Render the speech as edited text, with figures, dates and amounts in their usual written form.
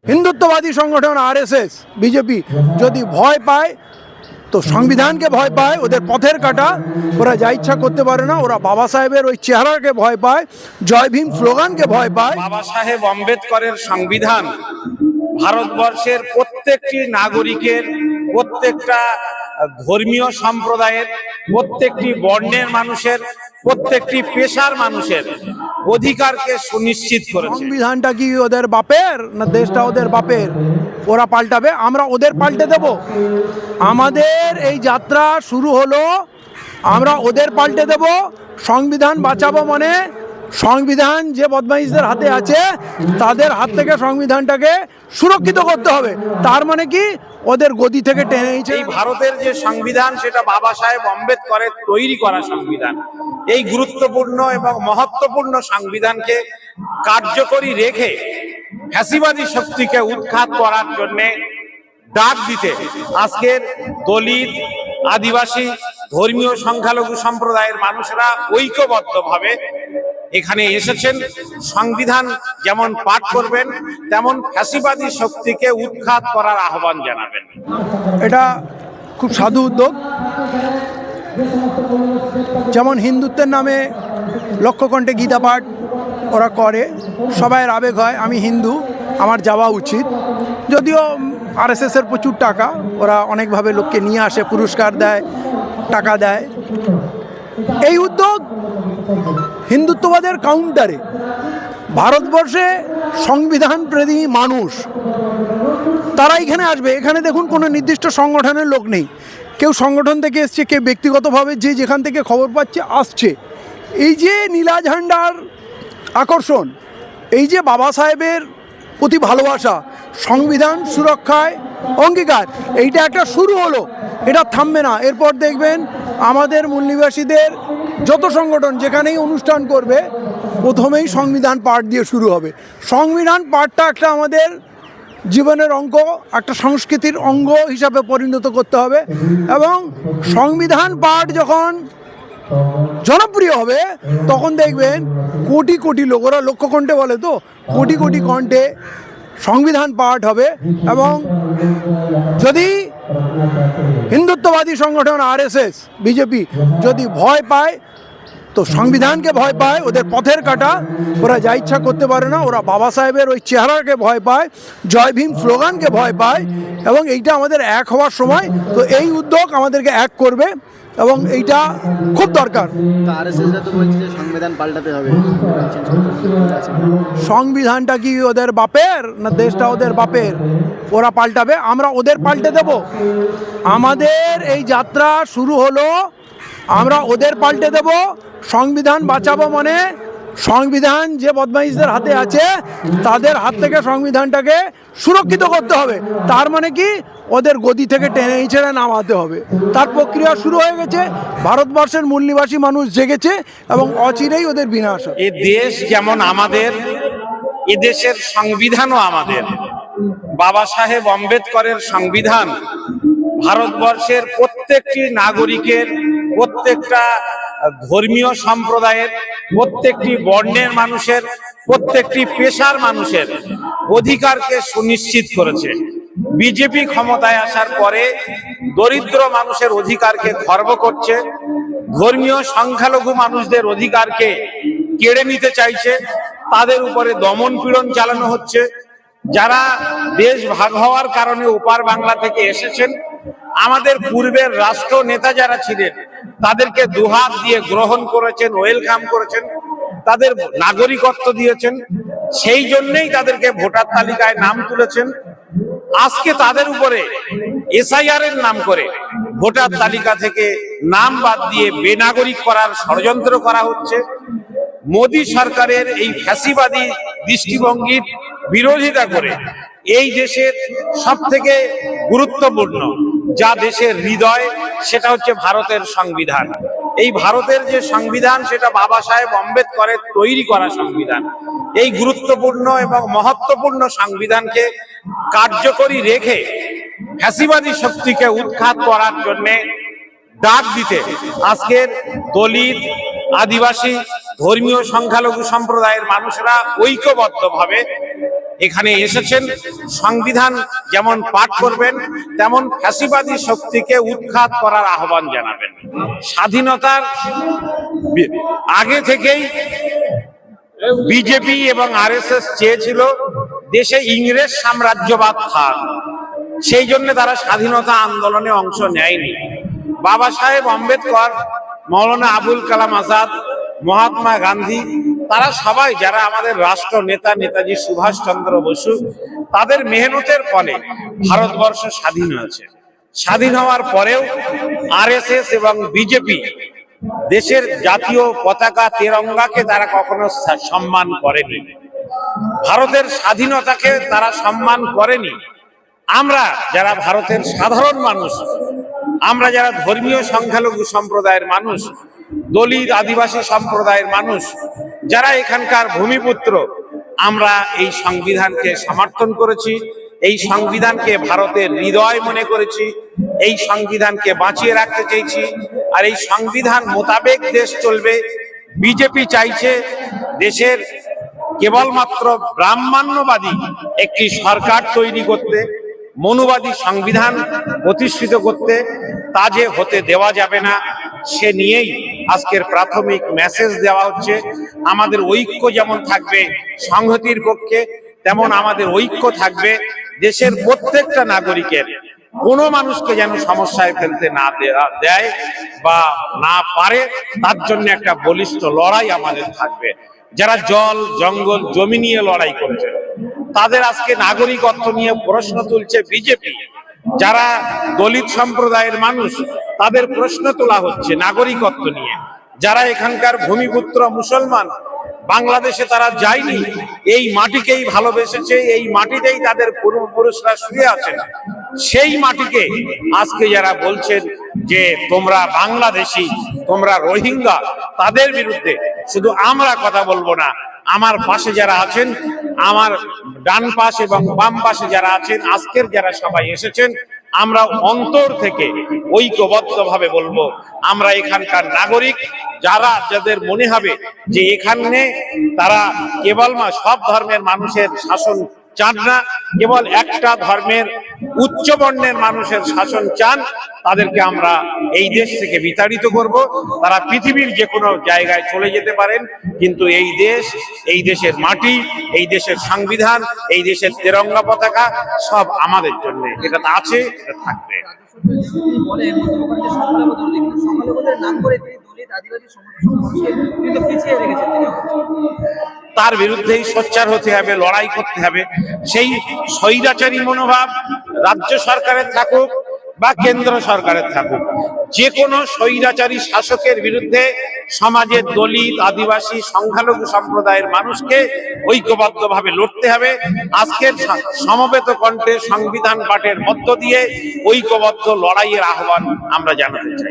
হিন্দুত্ববাদী সংগঠন RSS BJP যদি ভয় পায় তো সংবিধানকে ভয় পায়, ওদের পথের কাটা, ওরা যা ইচ্ছা করতে পারে না। ওরা বাবা সাহেবের ওই চেহারাকে ভয় পায়, জয় ভীম স্লোগানকে ভয় পায়। বাবা সাহেব আম্বেদকরের সংবিধান ভারতবর্ষের প্রত্যেকটি নাগরিকের, প্রত্যেকটা ধর্মীয় সম্প্রদায়ের, প্রত্যেকটি বর্ণের মানুষের, প্রত্যেকটি পেশার মানুষের অধিকারকে সুনিশ্চিত করেছে। সংবিধানটা কি ওদের বাপের না দেশটা ওদের বাপের? ওরা পাল্টাবে, আমরা ওদের পাল্টে দেব। আমাদের এই যাত্রা শুরু হলো, আমরা ওদের পাল্টে দেব। সংবিধান বাঁচাবো মানে সংবিধান যে বদমাইশদের হাতে আছে তাদের হাত থেকে সংবিধানটাকে সুরক্ষিত করতে হবে। তার মানে কি ওদের গদি থেকে টেনে নিচ্ছে। এই ভারতের যে সংবিধান সেটা বাবা সাহেব আম্বেদকরের তৈরি করা সংবিধান। এই গুরুত্বপূর্ণ এবং মহত্বপূর্ণ সংবিধানকে কার্যকরী রেখে ফ্যাসিবাদী শক্তিকে উৎখাত করার জন্য ডাক দিতে আজকের দলিত, আদিবাসী, ধর্মীয় সংখ্যালঘু সম্প্রদায়ের মানুষরা ঐক্যবদ্ধভাবে এখানে এসেছেন। সংবিধান যেমন পাঠ করবেন তেমন ফ্যাসিবাদী শক্তিকে উৎখাত করার আহ্বান জানাবেন। এটা খুব সাধু উদ্যোগ। যেমন হিন্দুত্বের নামে লক্ষ্যকণ্ঠে গীতা পাঠ ওরা করে, সবাইয়ের আবেগ হয় আমি হিন্দু, আমার যাওয়া উচিত। যদিও আরএসএসের প্রচুর টাকা, ওরা অনেকভাবে লোককে নিয়ে আসে, পুরস্কার দেয়, টাকা দেয়। এই উদ্যোগ হিন্দুত্ববাদের কাউন্টারে। ভারতবর্ষে সংবিধান প্রেমী মানুষ তারা এখানে আসবে। এখানে দেখুন কোনো নির্দিষ্ট সংগঠনের লোক নেই, কেউ সংগঠন থেকে এসছে, কেউ ব্যক্তিগতভাবে যে যেখান থেকে খবর পাচ্ছে আসছে। এই যে নীলা ঝান্ডার আকর্ষণ, এই যে বাবা সাহেবের প্রতি ভালোবাসা, সংবিধান সুরক্ষায় অঙ্গীকার, এইটা একটা শুরু হলো, এটা থামবে না। এরপর দেখবেন আমাদের মূল নিবাসীদের যত সংগঠন যেখানেই অনুষ্ঠান করবে প্রথমেই সংবিধান পাঠ দিয়ে শুরু হবে। সংবিধান পাঠটা একটা আমাদের জীবনের অঙ্গ, একটা সংস্কৃতির অঙ্গ হিসাবে পরিণত করতে হবে। এবং সংবিধান পাঠ যখন জনপ্রিয় হবে তখন দেখবেন কোটি কোটি লোক, ওরা লক্ষ্যকণ্ঠে বলে তো, কোটি কোটি কণ্ঠে সংবিধান পাঠ হবে। এবং যদি হিন্দুত্ববাদী সংগঠন আরএসএস বিজেপি যদি ভয় পায় তো সংবিধানকে ভয় পায়, ওদের পথের কাটা, ওরা যা ইচ্ছা করতে পারে না। ওরা বাবা সাহেবের ওই চেহারাকে ভয় পায়, জয় ভীম স্লোগানকে ভয় পায়। এবং এইটা আমাদের এক হওয়ার সময়। তো এই উদ্যোগ আমাদেরকে এক করবে এবং এইটা খুব দরকার। সংবিধান পাল্টাতে হবে, সংবিধানটা কি ওদের বাপের না দেশটা ওদের বাপের? ওরা পাল্টাবে, আমরা ওদের পাল্টে দেব। আমাদের এই যাত্রা শুরু হলো, আমরা ওদের পাল্টে দেব। সংবিধান বাঁচাবো মানে সংবিধান যে বদমাইশদের হাতে আছে তাদের হাত থেকে সংবিধানটাকে সুরক্ষিত করতে হবে। তার মানে কি ওদের গদি থেকে টেনে ছেড়ে নামাতে হবে। তার প্রক্রিয়া শুরু হয়ে গেছে। ভারতবর্ষের মূল নিবাসী মানুষ জেগেছে এবং অচিরেই ওদের বিনাশ হবে। এ দেশ যেমন আমাদের, এ দেশের সংবিধানও আমাদের। বাবা সাহেব আম্বেদকরের সংবিধান ভারতবর্ষের প্রত্যেকটি নাগরিকের, প্রত্যেকটা ধর্মীয় সম্প্রদায়ের, প্রত্যেকটি বর্ণের মানুষের, প্রত্যেকটি পেশার মানুষের অধিকারকে সুনিশ্চিত করেছে। বিজেপি ক্ষমতায় আসার পরে দরিদ্র মানুষের অধিকারকে খর্ব করছে, ধর্মীয় সংখ্যালঘু মানুষদের অধিকারকে কেড়ে নিতে চাইছে, তাদের উপরে দমন পীড়ন চালানো হচ্ছে। যারা দেশ ভাগ হওয়ার কারণে ওপার বাংলা থেকে এসেছেন, আমাদের পূর্বের রাষ্ট্র নেতা যারা ছিলেন তাদেরকে দুহাত দিয়ে গ্রহণ করেছেন, ওয়েলকাম করেছেন, তাদের নাগরিকত্ব দিয়েছেন। সেই জন্যই তাদেরকে ভোটার তালিকায় নাম তুলেছেন। আজকে তাদের উপরে এসআইআর এর নাম করে ভোটার তালিকা থেকে নাম বাদ দিয়ে বেনাগরিক করার ষড়যন্ত্র করা হচ্ছে। মোদী সরকারের এই ফ্যাসিবাদী দৃষ্টিভঙ্গির বিরোধিতা করে এই দেশের সবথেকে গুরুত্বপূর্ণ যা দেশের হৃদয়, সেটা হচ্ছে ভারতের সংবিধান। এই ভারতের যে সংবিধান সেটা বাবা সাহেব আম্বেদকরের তৈরি করা সংবিধান। এই গুরুত্বপূর্ণ এবং মহত্বপূর্ণ সংবিধানকে কার্যকরী রেখে ফ্যাসিবাদী শক্তিকে উৎখাত করার জন্য ডাক দিতে আজকের দলিত, আদিবাসী, ধর্মীয় সংখ্যালঘু সম্প্রদায়ের মানুষরা ঐক্যবদ্ধভাবে এখানে এসেছেন সংবিধান যেমন পাঠ করবেন, তেমন ফ্যাসিবাদী শক্তিকে উৎখাত করার আহ্বান জানাবেন। স্বাধীনতার আগে থেকেই বিজেপি এবং আরএসএস চেয়েছিল দেশে ইংরেজ সাম্রাজ্যবাদ থাক, সেই জন্য তারা স্বাধীনতা আন্দোলনে অংশ নেয়নি। বাবা সাহেব আম্বেদকর, মৌলানা আবুল কালাম আজাদ, মহাত্মা গান্ধী, তারা সবাই যারা আমাদের রাষ্ট্র নেতা, নেতাজি সুভাষচন্দ্র বসু, তাদের মেহনতের ফলে ভারতবর্ষ স্বাধীন হয়েছে। স্বাধীন হওয়ার পরেও আরএসএস এবং বিজেপি দেশের জাতীয় পতাকা তেরঙ্গাকে তারা কখনো সম্মান করেনি, ভারতের স্বাধীনতাকে তারা সম্মান করেনি। আমরা যারা ভারতের সাধারণ মানুষ, আমরা যারা ধর্মীয় সংখ্যালঘু সম্প্রদায়ের মানুষ, দলিত আদিবাসী সম্প্রদায়ের মানুষ, যারা এখানকার ভূমিপুত্র, আমরা এই সংবিধানকে সমর্থন করেছি, এই সংবিধানকে ভারতের হৃদয় মনে করেছি, এই সংবিধানকে বাঁচিয়ে রাখতে চেয়েছি। আর এই সংবিধান মোতাবেক দেশ চলবে। বিজেপি চাইছে দেশের কেবলমাত্র ব্রাহ্মণ্যবাদী একটি সরকার তৈরি করতে, মনুবাদী সংবিধান প্রতিষ্ঠিত করতে। তা যে হতে দেওয়া যাবে না, সে নিয়েই আজকের প্রাথমিক মেসেজ দেওয়া হচ্ছে। আমাদের ঐক্য যেমন থাকবে সংহতির পক্ষে, তেমন আমাদের ঐক্য থাকবে দেশের প্রত্যেকটা নাগরিকের, কোনো মানুষকে যেন সমস্যায় ফেলতে না দেয় বা না পারে, তার জন্য একটা বলিষ্ঠ লড়াই আমাদের থাকবে। যারা জল, জঙ্গল, জমি নিয়ে লড়াই করেছে, তাদের আজকে নাগরিকত্ব নিয়ে প্রশ্ন তুলছে বিজেপি। যারা দলিত সম্প্রদায়ের মানুষ, তাদের প্রশ্ন তোলা হচ্ছে নাগরিকত্ব নিয়ে। যারা এখানকার ভূমিপুত্র মুসলমান, বাংলাদেশে তারা যায়নি, এই মাটিকেই ভালোবেসেছে, এই মাটিতেই তাদের পূর্বপুরুষরা শুয়ে আছেন, সেই মাটিকে আজকে যারা বলছেন যে তোমরা বাংলাদেশি, তোমরা রোহিঙ্গা, তাদের বিরুদ্ধে শুধু আমরা কথা বলবো না, আমার পাশে যারা আছেন, আমার ডান পাশ এবং বাম পাশে যারা আছেন, আজকের যারা সবাই এসেছেন, আমরা অন্তর থেকে ঐক্যবদ্ধভাবে বলবো, আমরা এখানকার নাগরিক। যাদের মনে হবে যে এখানে তারা কেবলমাত্র সব ধর্মের মানুষের শাসন চান না, কেবল একটা ধর্মের উচ্চ বর্ণের মানুষের শাসন চান, তাদেরকে আমরা এই দেশ থেকে বিতাড়িত করব। তারা পৃথিবীর যে কোনো জায়গায় চলে যেতে পারেন, কিন্তু এই দেশ, এই দেশের মাটি, এই দেশের সংবিধান, এই দেশের তেরঙ্গা পতাকা সব আমাদের জন্য। এটা তো আছে, এটা থাকবে। তার বিরুদ্ধেই সোচ্চার হতে হবে, লড়াই করতে হবে। সেই স্বৈরাচারী মনোভাব রাজ্য সরকারের থাকুক বা কেন্দ্র সরকারের থাকুক, যে কোনো স্বৈরাচারী শাসকের বিরুদ্ধে সমাজের দলিত, আদিবাসী, সংখ্যালঘু সম্প্রদায়ের মানুষকে ঐক্যবদ্ধভাবে লড়তে হবে। আজকের সমবেত কণ্ঠে সংবিধান পাঠের মধ্য দিয়ে ঐক্যবদ্ধ লড়াইয়ের আহ্বান আমরা জানাতে চাই।